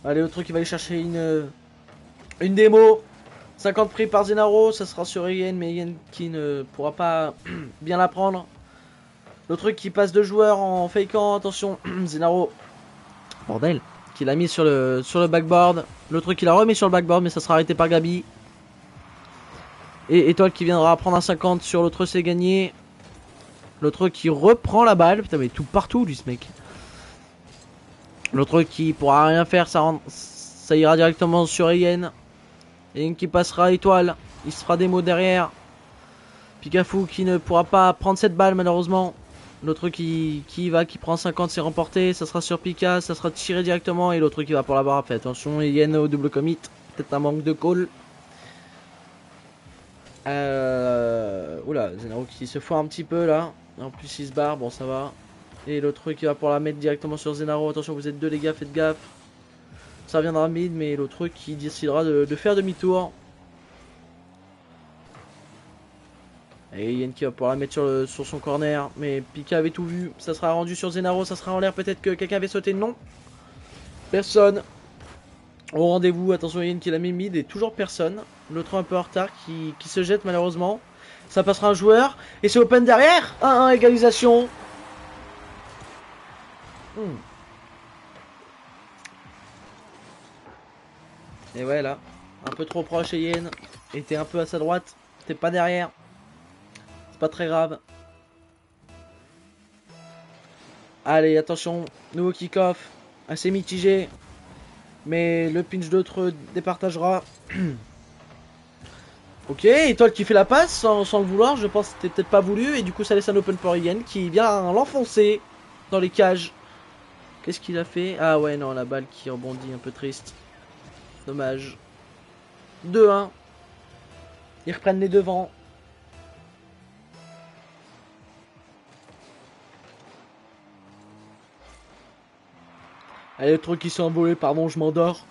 Allez, l'autre qui va aller chercher une démo. 50 pris par Zenaro. Ça sera sur Yen, mais Yen qui ne pourra pas bien la prendre. L'autre qui passe de joueur en fakeant. Attention, Zenaro. Bordel. Qui l'a mis sur le backboard. L'autre qui l'a remis sur le backboard, mais ça sera arrêté par Gabi. Et Étoile qui viendra prendre un 50 sur l'autre, c'est gagné. L'autre qui reprend la balle. Putain, mais tout partout, lui, ce mec. L'autre qui pourra rien faire, ça ira directement sur Yen. Yen qui passera à Étoile. Il se fera des mots derrière. Pikafou qui ne pourra pas prendre cette balle, malheureusement. L'autre qui prend 50, c'est remporté. Ça sera sur Pika, ça sera tiré directement. Et l'autre qui va pour la barre. Fait attention, Yen au double commit. Peut-être un manque de call. Oula, Zenaro qui se foire un petit peu là. En plus, il se barre, bon, ça va. Et l'autre qui va pour la mettre directement sur Zenaro. Attention, vous êtes deux, les gars, faites gaffe. Ça viendra mid, mais l'autre qui décidera de faire demi-tour. Et Yen qui va pouvoir la mettre sur son corner. Mais Pika avait tout vu. Ça sera rendu sur Zenaro. Ça sera en l'air. Peut-être que quelqu'un avait sauté. Non. Personne. Au rendez-vous. Attention, Yen qui l'a mis mid. Et toujours personne. L'autre un peu en retard qui se jette malheureusement. Ça passera un joueur. Et c'est open derrière. 1-1 égalisation. Et ouais là. Un peu trop proche et Yen. Était un peu à sa droite. T'es pas derrière. Pas très grave. Allez, attention. Nouveau kick-off. Assez mitigé. Mais le pinch d'autre départagera. Ok, Étoile qui fait la passe sans le vouloir. Je pense que c'était peut-être pas voulu. Et du coup, ça laisse un open pour Yen qui vient l'enfoncer dans les cages. Qu'est-ce qu'il a fait? Ah ouais, non, la balle qui rebondit. Un peu triste. Dommage. 2-1. Ils reprennent les devants. Allez, le truc qui s'est envolé, pardon, je m'endors.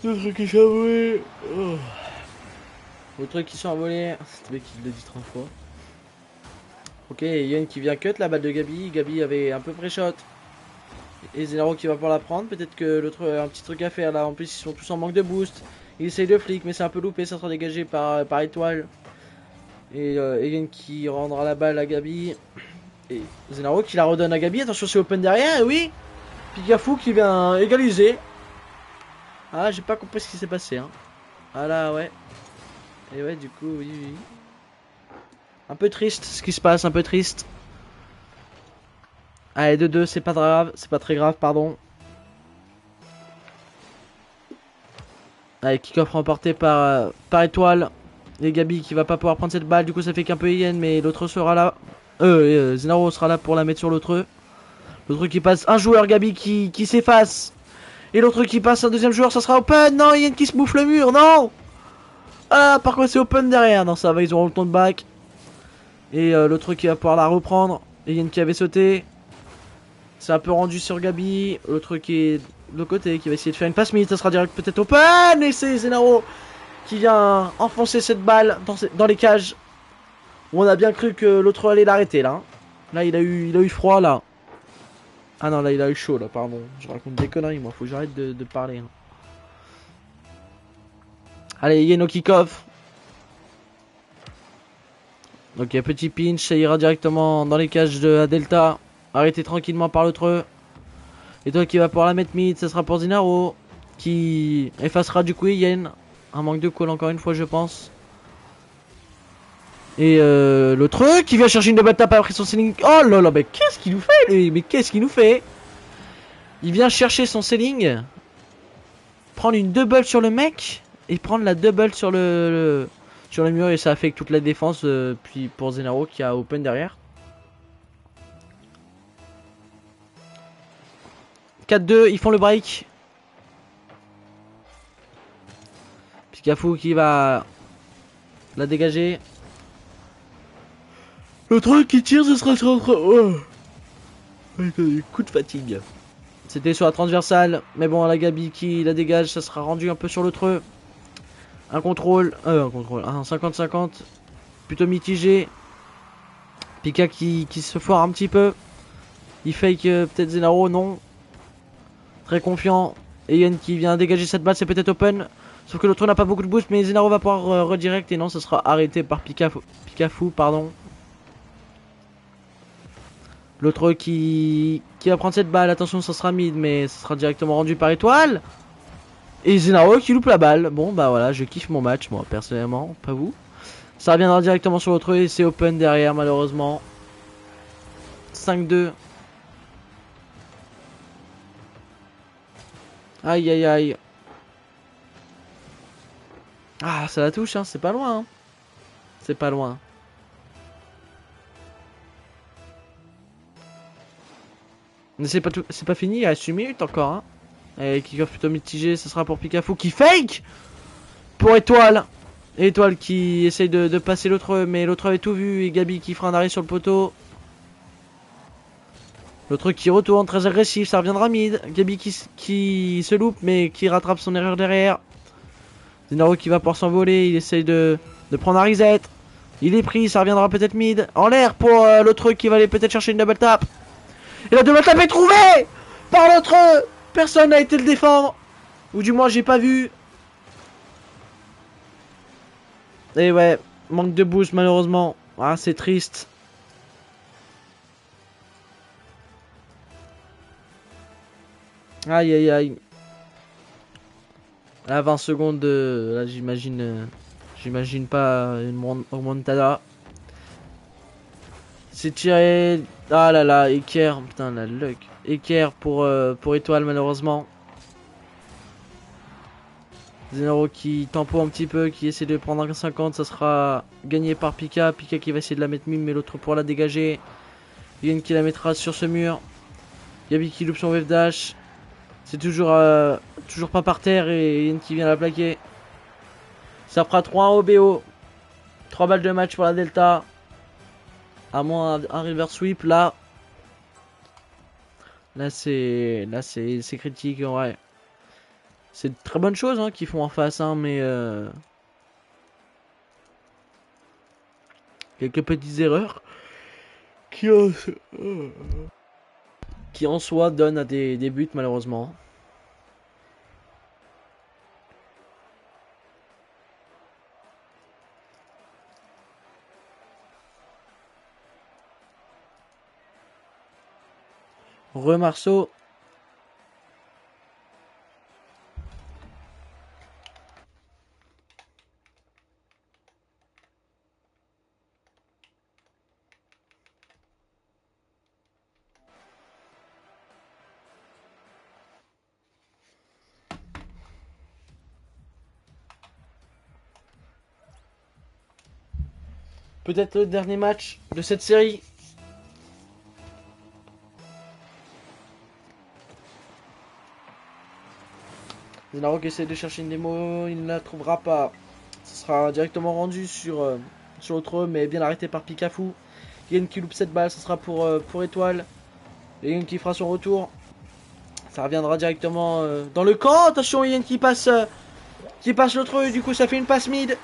Le truc qui s'est envolé. Oh. Le truc qui s'est envolé. C'est le mec qui le dit 3 fois. Ok, Yen qui vient cut la balle de Gabi. Gabi avait un peu pré-shot. Et Zenaro qui va pouvoir la prendre. Peut-être que l'autre a un petit truc à faire là. En plus, ils sont tous en manque de boost. Il essaye de flic, mais c'est un peu loupé. Ça sera dégagé par Étoile. Et Yen qui rendra la balle à Gabi. Et Zenaro qui la redonne à Gabi. Attention, c'est open derrière. Et oui! Pikafou qui vient égaliser. Ah, j'ai pas compris ce qui s'est passé. Hein. Ah là, ouais. Et ouais, du coup, oui. Un peu triste ce qui se passe, un peu triste. Allez, 2-2, c'est pas grave. C'est pas très grave, pardon. Allez, kick-off remporté par Étoile. Et Gabi qui va pas pouvoir prendre cette balle. Du coup, ça fait qu'un peu Yen, mais l'autre sera là. Zenaro sera là pour la mettre sur l'autre. L'autre qui passe, un joueur, Gabi qui s'efface. Et l'autre qui passe, un deuxième joueur, ça sera open. Non, Yen qui se bouffe le mur, non. Ah, par contre c'est open derrière. Non, ça va, ils auront le temps de back. Et l'autre qui va pouvoir la reprendre. Et Yen qui avait sauté. C'est un peu rendu sur Gabi. L'autre qui est de l'autre côté qui va essayer de faire une passe mid. Ça sera direct peut-être open. Et c'est Zenaro qui vient enfoncer cette balle dans les cages. Où on a bien cru que l'autre allait l'arrêter là. Là il a eu froid là. Ah non là il a eu chaud là pardon. Je raconte des conneries moi. Faut que j'arrête de parler. Hein. Allez Yen au kick-off. Donc il y a petit pinch. Ça ira directement dans les cages de la Delta. Arrêté tranquillement par l'autre. Et toi qui va pouvoir la mettre mid, ça sera pour Zenaro. Qui effacera du coup Yen. Un manque de call encore une fois je pense. Et l'autre qui vient chercher une double tap après son ceiling. Oh là là, mais qu'est-ce qu'il nous fait lui? Mais qu'est-ce qu'il nous fait? Il vient chercher son ceiling. Prendre une double sur le mec. Et prendre la double sur sur le mur. Et ça affecte toute la défense. Puis pour Zenaro qui a open derrière. 4-2, ils font le break. Pikafu qui va la dégager. Le truc qui tire, ce sera sur notre... Oh. Coup de fatigue. C'était sur la transversale. Mais bon, la Gabi qui la dégage, ça sera rendu un peu sur le treux. Un contrôle. Un 50-50. Plutôt mitigé. Pika qui se foire un petit peu. Il fake peut-être Zenaro, non. Très confiant. Et Yen qui vient dégager cette balle, c'est peut-être open. Sauf que l'autre n'a pas beaucoup de boost, mais Zenaro va pouvoir redirect. Et non, ça sera arrêté par Pikafu, pardon. L'autre qui va prendre cette balle, attention ça sera mid mais ça sera directement rendu par Étoile. Et Zenaro qui loupe la balle. Bon bah voilà, je kiffe mon match moi personnellement, pas vous. Ça reviendra directement sur l'autre et c'est open derrière malheureusement. 5-2. Aïe aïe aïe. Ah ça la touche hein, c'est pas loin hein. C'est pas loin. Mais c'est pas fini, il reste 8 minutes encore hein. Et kick-off plutôt mitigé, ce sera pour Pikafu qui fake pour Étoile. Et Étoile qui essaye de passer l'autre, mais l'autre avait tout vu. Et Gabi qui fera un arrêt sur le poteau. L'autre qui retourne très agressif, ça reviendra mid. Gabi qui se loupe, mais qui rattrape son erreur derrière. Zenaro qui va pouvoir s'envoler, il essaye de prendre un reset. Il est pris, ça reviendra peut-être mid. En l'air pour l'autre qui va aller peut-être chercher une double tap. Et la double tap est trouvée par l'autre. Personne n'a été le défendre. Ou du moins j'ai pas vu. Et ouais, manque de boost malheureusement. Ah c'est triste. Aïe aïe aïe. Là 20 secondes de... Là j'imagine pas une remontada. C'est tiré. Ah là là, équerre. Putain la luck. Équerre pour Étoile malheureusement. Zenaro qui tempo un petit peu, qui essaie de prendre un 50, ça sera gagné par Pika. Pika qui va essayer de la mettre mime, mais l'autre pour la dégager. Yen qui la mettra sur ce mur. Gabi qui loupe son wave dash. C'est toujours pas par terre et Yen qui vient la plaquer. Ça fera 3-1 au BO. 3 balles de match pour la Delta. À moins un river sweep là. Là c'est critique en vrai. C'est de très bonnes choses hein, qu'ils font en face, hein, mais quelques petites erreurs qui en soi donnent à des buts malheureusement. Remarceau. Peut-être le dernier match de cette série. Zenaro qui essaie de chercher une démo, il ne la trouvera pas. Ce sera directement rendu sur sur l'autre, mais bien arrêté par Picafou. Yen qui loupe cette balle, ça sera pour Étoile. Et Yen qui fera son retour. Ça reviendra directement dans le camp. Attention, Yen qui passe l'autre. Du coup, ça fait une passe mid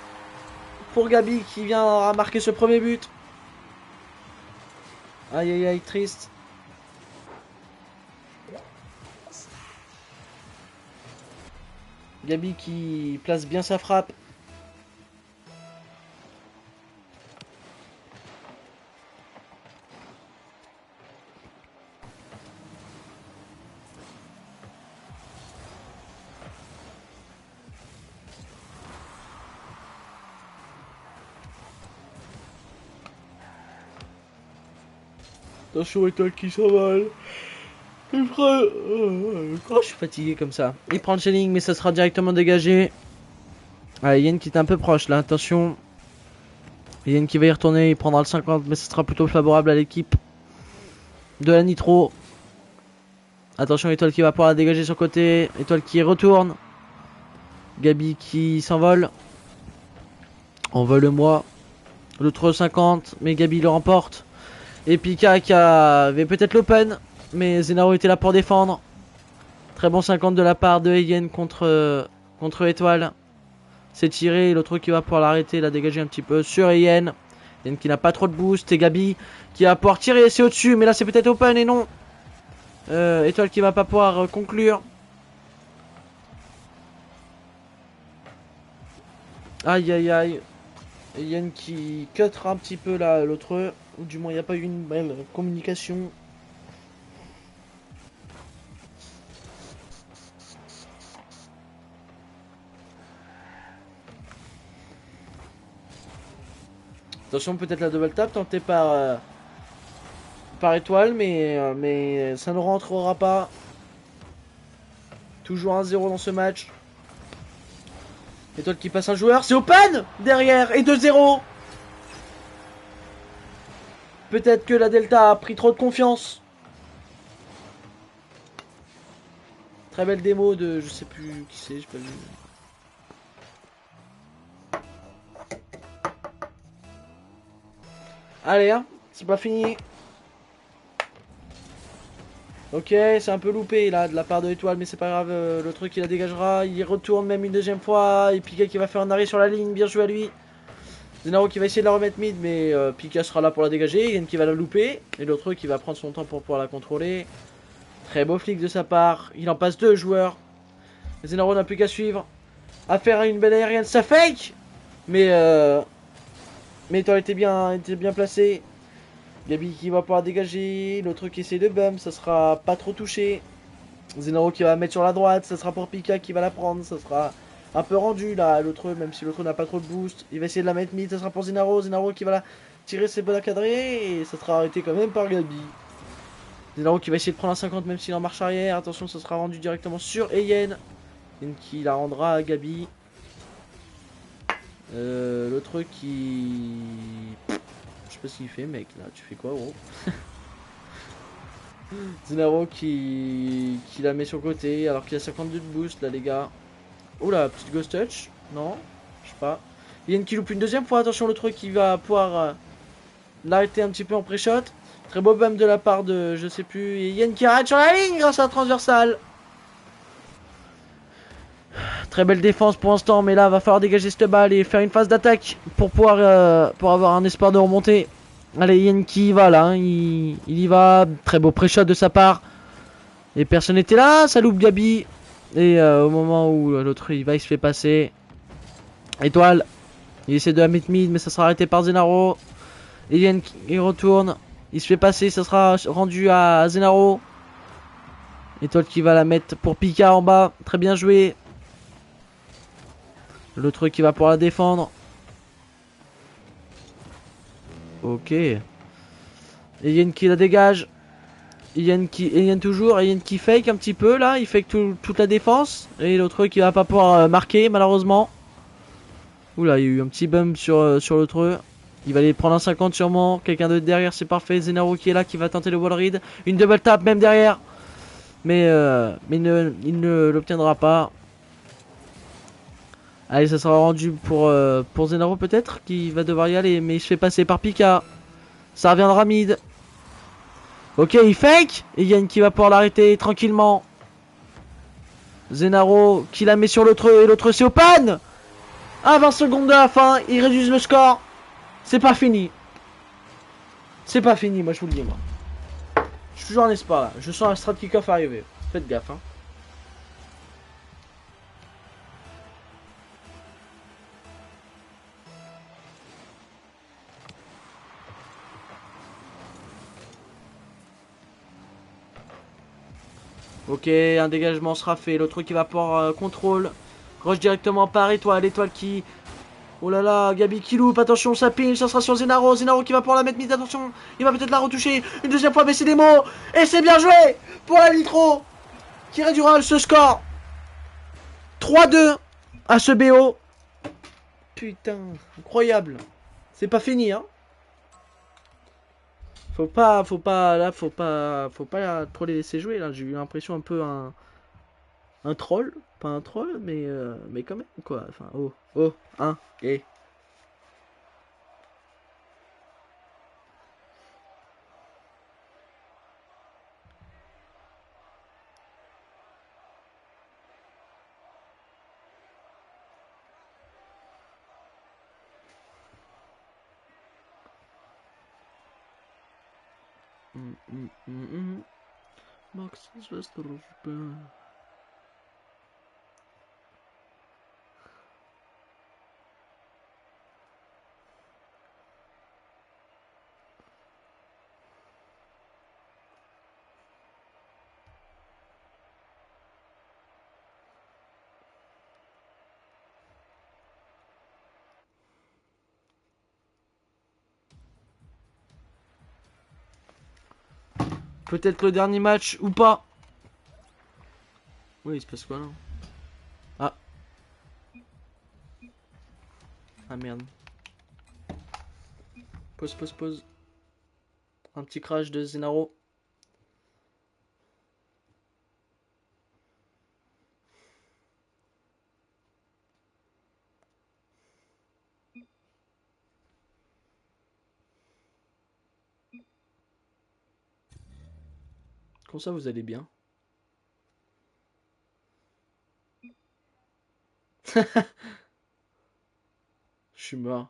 pour Gabi qui vient à marquer ce premier but. Aïe aïe aïe, triste. Gabi qui place bien sa frappe. Attention, Étoile qui s'envole. Il prend... Oh, je suis fatigué comme ça. Il prend le shelling, mais ça sera directement dégagé. Allez, Yen qui est un peu proche là, attention. Yen qui va y retourner, il prendra le 50, mais ça sera plutôt favorable à l'équipe de la Nitro. Attention, Étoile qui va pouvoir la dégager sur le côté. Étoile qui retourne. Gabi qui s'envole. Envole-moi. L'autre 50, mais Gabi le remporte. Et Pika qui avait peut-être l'open, mais Zenaro était là pour défendre. Très bon 50 de la part de Yen contre Étoile. C'est tiré, l'autre qui va pouvoir l'arrêter, la dégager un petit peu sur Yen. Yen qui n'a pas trop de boost, et Gabi qui va pouvoir tirer, c'est au-dessus, mais là c'est peut-être open et non. Étoile qui va pas pouvoir conclure. Aïe aïe aïe. Et Yen qui cuttera un petit peu là l'autre. Ou du moins il n'y a pas eu une belle communication. Attention, peut-être la double tap tentée par Étoile, mais ça ne rentrera pas. Toujours 1-0 dans ce match. Étoile qui passe un joueur, c'est open derrière et 2-0. Peut-être que la Delta a pris trop de confiance. Très belle démo de je sais plus qui c'est, j'ai pas vu. Allez, hein, c'est pas fini. Ok, c'est un peu loupé là de la part de Étoile, mais c'est pas grave, le truc il la dégagera. Il retourne même une deuxième fois. Et Pika qui va faire un arrêt sur la ligne, bien joué à lui. Zenaro qui va essayer de la remettre mid, mais Pika sera là pour la dégager. Yen qui va la louper. Et l'autre qui va prendre son temps pour pouvoir la contrôler. Très beau flic de sa part. Il en passe deux joueurs. Zenaro n'a plus qu'à suivre. À faire une belle aérienne, ça fake. Mais Étoile était bien placé. Gabi qui va pouvoir dégager. L'autre qui essaie de bump, ça sera pas trop touché. Zenaro qui va mettre sur la droite, ça sera pour Pika qui va la prendre. Ça sera un peu rendu là, l'autre, même si l'autre n'a pas trop de boost. Il va essayer de la mettre mid, ça sera pour Zenaro. Zenaro qui va la tirer, c'est bon à cadrer. Et ça sera arrêté quand même par Gabi. Zenaro qui va essayer de prendre un 50 même s'il est en marche arrière. Attention, ça sera rendu directement sur Yen. Yen qui la rendra à Gabi. L'autre qui... Je sais pas ce qu'il fait mec là, tu fais quoi gros? Zenaro qui la met sur le côté alors qu'il y a 52 de boost là les gars. Oula, petite ghost touch. Non, je sais pas. Yen qui loupe une deuxième fois, attention l'autre qui va pouvoir l'arrêter un petit peu en pré-shot. Très beau bump de la part de je sais plus. Et Yen qui arrête sur la ligne grâce à la transversale. Très belle défense pour l'instant, mais là va falloir dégager cette balle et faire une phase d'attaque pour pouvoir pour avoir un espoir de remonter. Allez, Yen qui y va là, hein, il y va. Très beau pré-shot de sa part. Et personne n'était là, ça loupe Gabi. Et au moment où l'autre il va, il se fait passer. Étoile, il essaie de la mettre mid, mais ça sera arrêté par Zenaro. Et Yen qui retourne, il se fait passer, ça sera rendu à Zenaro. Étoile qui va la mettre pour Pika en bas, très bien joué. L'autre qui va pouvoir la défendre. Ok. Et Yen qui la dégage. Yen toujours. Et Yen qui fake un petit peu là. Il fake toute la défense. Et l'autre qui va pas pouvoir marquer malheureusement. Oula, il y a eu un petit bump sur l'autre. Il va aller prendre un 50 sûrement. Quelqu'un de derrière, c'est parfait. Zenaro qui est là, qui va tenter le wall read. Une double tap même derrière. Mais il ne l'obtiendra pas. Allez, ça sera rendu pour Zenaro peut-être, qui va devoir y aller, mais il se fait passer par Pika. Ça reviendra mid. Ok, il fake. Et Yann qui va pouvoir l'arrêter tranquillement. Zenaro qui la met sur l'autre, et l'autre c'est open. À 20 secondes de la fin, ils réduisent le score. C'est pas fini. C'est pas fini, moi je vous le dis, moi. Je suis toujours en espoir là. Je sens un strat kick-off arriver. Faites gaffe, hein. Ok, un dégagement sera fait. L'autre qui va pouvoir contrôle. Rush directement par étoile. Étoile qui. Oh là là, Gabi qui loupe. Attention, ça pile. Ça sera sur Zenaro. Zenaro qui va pouvoir la mettre mid. Attention, il va peut-être la retoucher. Une deuxième fois, mais c'est des mots. Et c'est bien joué pour la Nitro qui réduira ce score. 3-2 à ce BO. Putain, incroyable. C'est pas fini, hein. Faut pas trop les laisser jouer là. J'ai eu l'impression un peu un troll, pas un troll, mais quand même quoi. Enfin, hein, et. Max Westerhoff. Peut-être le dernier match ou pas. Oui, il se passe quoi là? Ah. Ah merde. Pause. Un petit crash de Zenaro. Comment ça vous allez bien? Je suis mort.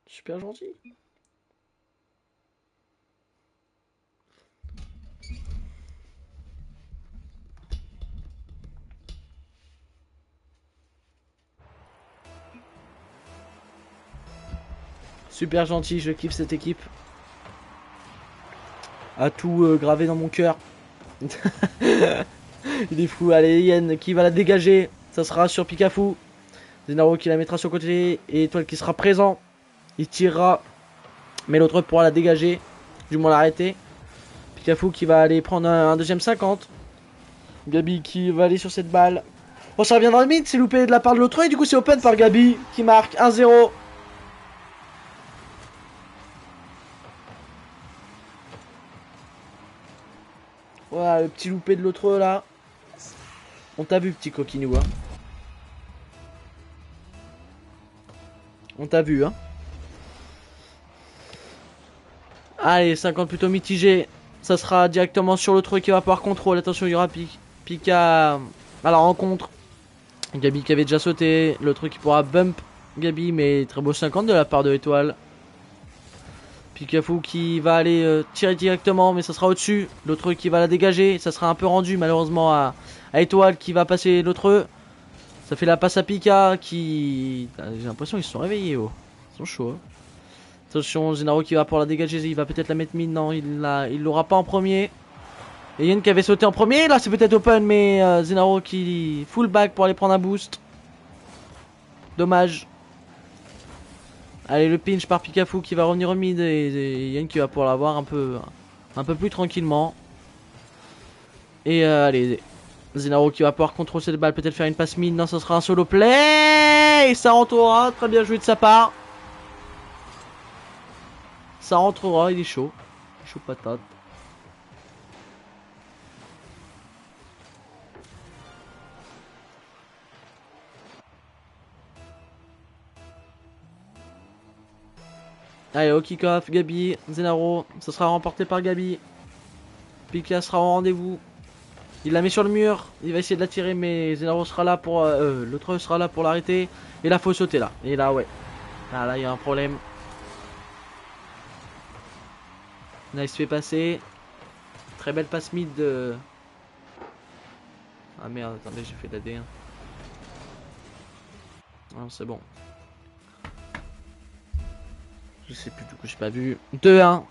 Super gentil. Super gentil, je kiffe cette équipe. A tout gravé dans mon cœur. Il est fou. Allez, Yen qui va la dégager. Ça sera sur Pikafou. Zenaro qui la mettra sur le côté. Et Étoile qui sera présent. Il tirera. Mais l'autre pourra la dégager. Du moins l'arrêter. Pikafou qui va aller prendre un deuxième 50. Gabi qui va aller sur cette balle. Oh, ça revient dans le mid. C'est loupé de la part de l'autre. Et du coup, c'est open par Gabi qui marque 1-0. Voilà, le petit loupé de l'autre là. On t'a vu, petit coquinou, hein. On t'a vu, hein. Allez, 50 plutôt mitigé. Ça sera directement sur l'autre qui va pouvoir contrôle. Attention, il y aura Pika à la rencontre. Gabi qui avait déjà sauté. L'autre qui pourra bump Gabi, mais très beau 50 de la part de Étoile. Pikafou qui va aller tirer directement, mais ça sera au-dessus. L'autre qui va la dégager. Ça sera un peu rendu malheureusement à Étoile qui va passer l'autre. Ça fait la passe à Pika qui... J'ai l'impression qu'ils se sont réveillés. Oh. Ils sont chauds. Hein. Attention, Zenaro qui va pour la dégager. Il va peut-être la mettre mid. Non, il l'aura pas en premier. Et Yen qui avait sauté en premier. Là, c'est peut-être open, mais Zenaro qui full back pour aller prendre un boost. Dommage. Allez, le pinch par Pikafou qui va revenir au mid. Et Yen qui va pouvoir l'avoir un peu plus tranquillement. Et allez, Zenaro qui va pouvoir contrôler cette balle. Peut-être faire une passe mid. Non, ça sera un solo play. Et ça rentrera. Très bien joué de sa part. Ça rentrera, il est chaud. Chaud patate. Allez, au kick-off, Gabi, Zenaro, ça sera remporté par Gabi. Pika sera au rendez-vous. Il la met sur le mur, il va essayer de la tirer, mais Zenaro sera là pour... l'autre sera là pour l'arrêter. Et là, faut sauter là. Et là, ouais. Ah, là, il y a un problème. Là, il se fait passer. Très belle passe mid de... Ah merde, attendez, j'ai fait de la D1. Non, c'est bon. Je sais plus, du coup, j'ai pas vu. 2-1.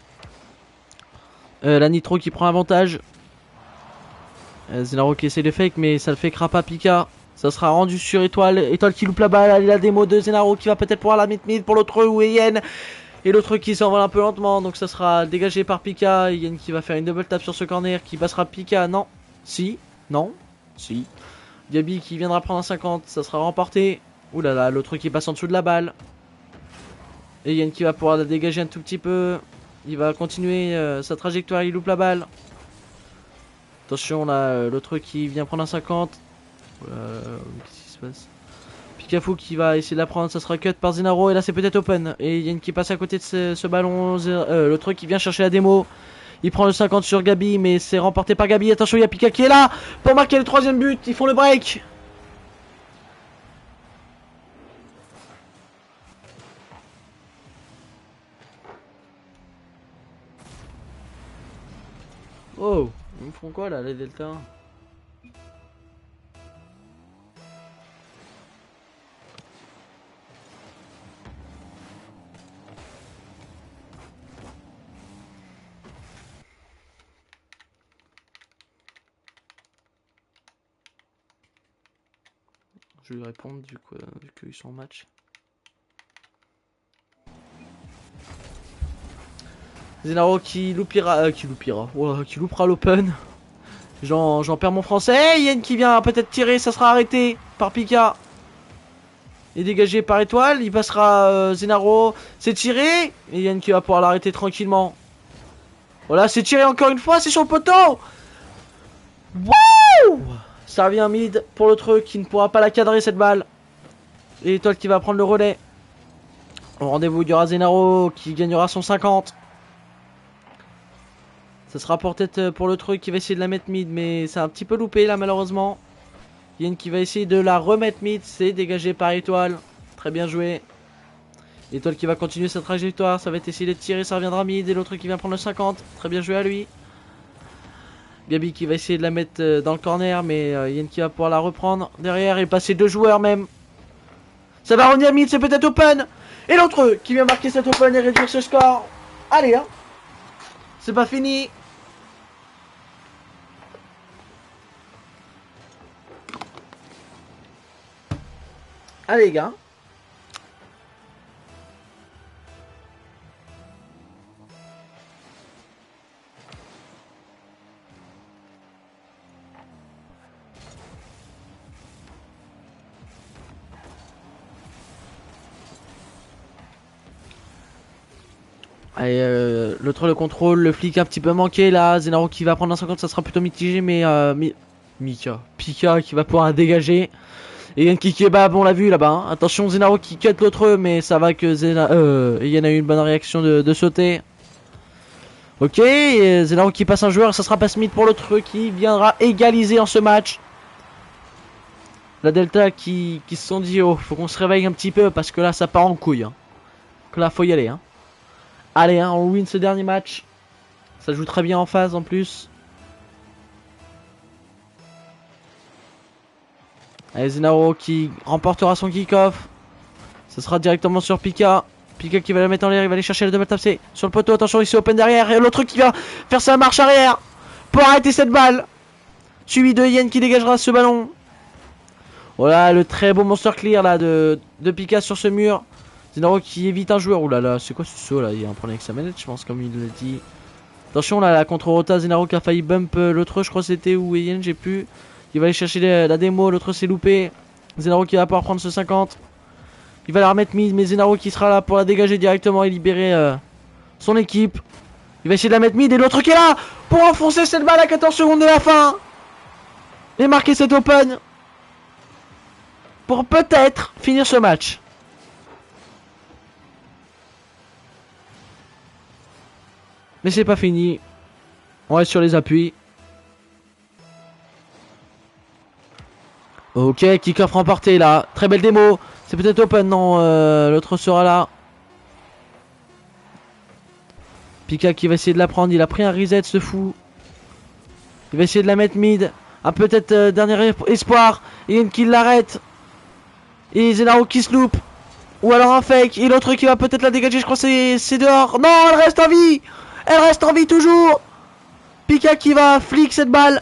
La Nitro qui prend avantage. Zenaro qui essaie de fake, mais ça le fakera pas Pika. Ça sera rendu sur Étoile. Étoile qui loupe la balle. Allez, la démo de Zenaro qui va peut-être pouvoir la mettre mid pour l'autre ou Yen. Et l'autre qui s'envole un peu lentement. Donc ça sera dégagé par Pika. Yen qui va faire une double tap sur ce corner. Qui passera Pika. Non. Si. Non. Si. Gabi qui viendra prendre un 50. Ça sera remporté. Ouh là là. L'autre qui passe en dessous de la balle. Et Yen qui va pouvoir la dégager un tout petit peu. Il va continuer sa trajectoire. Il loupe la balle. Attention là, l'autre qui vient prendre un 50. Qu'est-ce qui se passe? Pikafu qui va essayer de la prendre, ça sera cut par Zenaro. Et là c'est peut-être open. Et il y a une qui passe à côté de ce ballon. L'autre qui vient chercher la démo. Il prend le 50 sur Gabi, mais c'est remporté par Gabi. Attention, il y a Pika qui est là pour marquer le troisième but. Ils font le break. Oh, ils me font quoi là, les Delta? Je vais lui répondre vu qu'ils sont en match. Zenaro qui loupira, voilà, qui loupera l'open. J'en perds mon français. Hey, Yen qui vient peut-être tirer, ça sera arrêté par Pika. Et dégagé par Étoile, il passera Zenaro. C'est tiré. Et Yen qui va pouvoir l'arrêter tranquillement. Voilà, c'est tiré encore une fois, c'est sur le poteau. Wouh! Ça revient mid pour l'autre qui ne pourra pas la cadrer cette balle. Et Étoile qui va prendre le relais. Au rendez-vous, il y aura Zenaro qui gagnera son 50. Ça sera peut-être pour le truc qui va essayer de la mettre mid, mais c'est un petit peu loupé là malheureusement. Yen qui va essayer de la remettre mid, c'est dégagé par Étoile. Très bien joué. Étoile qui va continuer sa trajectoire, ça va être essayer de tirer, ça reviendra mid. Et l'autre qui vient prendre le 50, très bien joué à lui. Gabi qui va essayer de la mettre dans le corner, mais Yen qui va pouvoir la reprendre derrière et passer deux joueurs même. Ça va revenir mid, c'est peut-être open. Et l'autre qui vient marquer cet open et réduire ce score. Allez hein. C'est pas fini. Allez les gars. Allez, l'autre le contrôle, le flic a un petit peu manqué là. Zenaro qui va prendre un 50, ça sera plutôt mitigé, mais Pika qui va pouvoir dégager. Et Yen qui kebab, on l'a vu là-bas. Hein. Attention, Zenaro qui cut l'autre, mais ça va que Yen a eu une bonne réaction de sauter. Ok, Zenaro qui passe un joueur, ça sera pas Smith pour l'autre qui viendra égaliser en ce match. La Delta qui se sont dit, oh, faut qu'on se réveille un petit peu parce que là ça part en couille. Hein. Que là faut y aller. Hein. Allez, hein, on win ce dernier match. Ça joue très bien en phase en plus. Allez, Zenaro qui remportera son kick-off. Ce sera directement sur Pika. Pika qui va la mettre en l'air, il va aller chercher le double tap C sur le poteau. Attention, ici open derrière. Et l'autre qui va faire sa marche arrière pour arrêter cette balle. Suivi de Yen qui dégagera ce ballon. Voilà le très beau monster clear là de Pika sur ce mur. Zenaro qui évite un joueur. Ouh là là, c'est quoi ce saut là? Il y a un problème avec sa manette, je pense, comme il le dit. Attention là, la contre-rota. Zenaro qui a failli bump l'autre, je crois que c'était ou Yen, j'ai plus. Il va aller chercher la démo, l'autre s'est loupé. Zenaro qui va pouvoir prendre ce 50. Il va la remettre mise, mais Zenaro qui sera là pour la dégager directement et libérer son équipe. Il va essayer de la mettre mid et l'autre qui est là pour enfoncer cette balle à 14 secondes de la fin. Et marquer cet open. Pour peut-être finir ce match. Mais c'est pas fini. On reste sur les appuis. Ok, kick-off remporté là. Très belle démo. C'est peut-être open, non, l'autre sera là. Pika qui va essayer de la prendre. Il a pris un reset, ce fou. Il va essayer de la mettre mid. Ah, peut-être dernier espoir. Ian qui l'arrête. Et Zenaro qui se loupe. Ou alors un fake. Et l'autre qui va peut-être la dégager. Je crois que c'est dehors. Non, elle reste en vie. Elle reste en vie toujours. Pika qui va flic cette balle.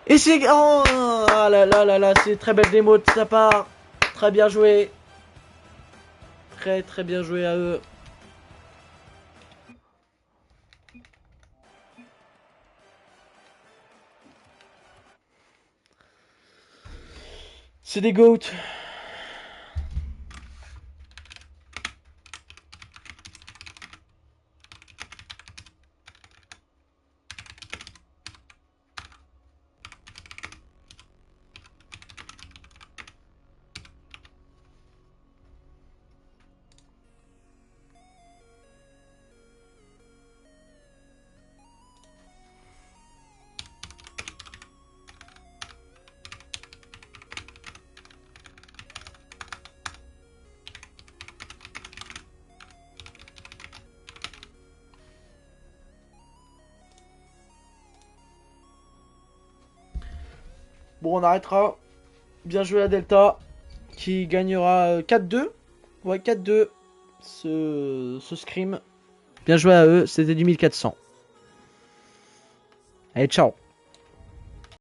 Et c'est... Oh là là là là. C'est très belle démo de sa part. Très bien joué. Très très bien joué à eux. C'est des GOAT. Bon, on arrêtera. Bien joué à Delta. Qui gagnera 4-2. Ouais, 4-2. Ce scrim. Bien joué à eux. C'était du 1400. Allez, ciao.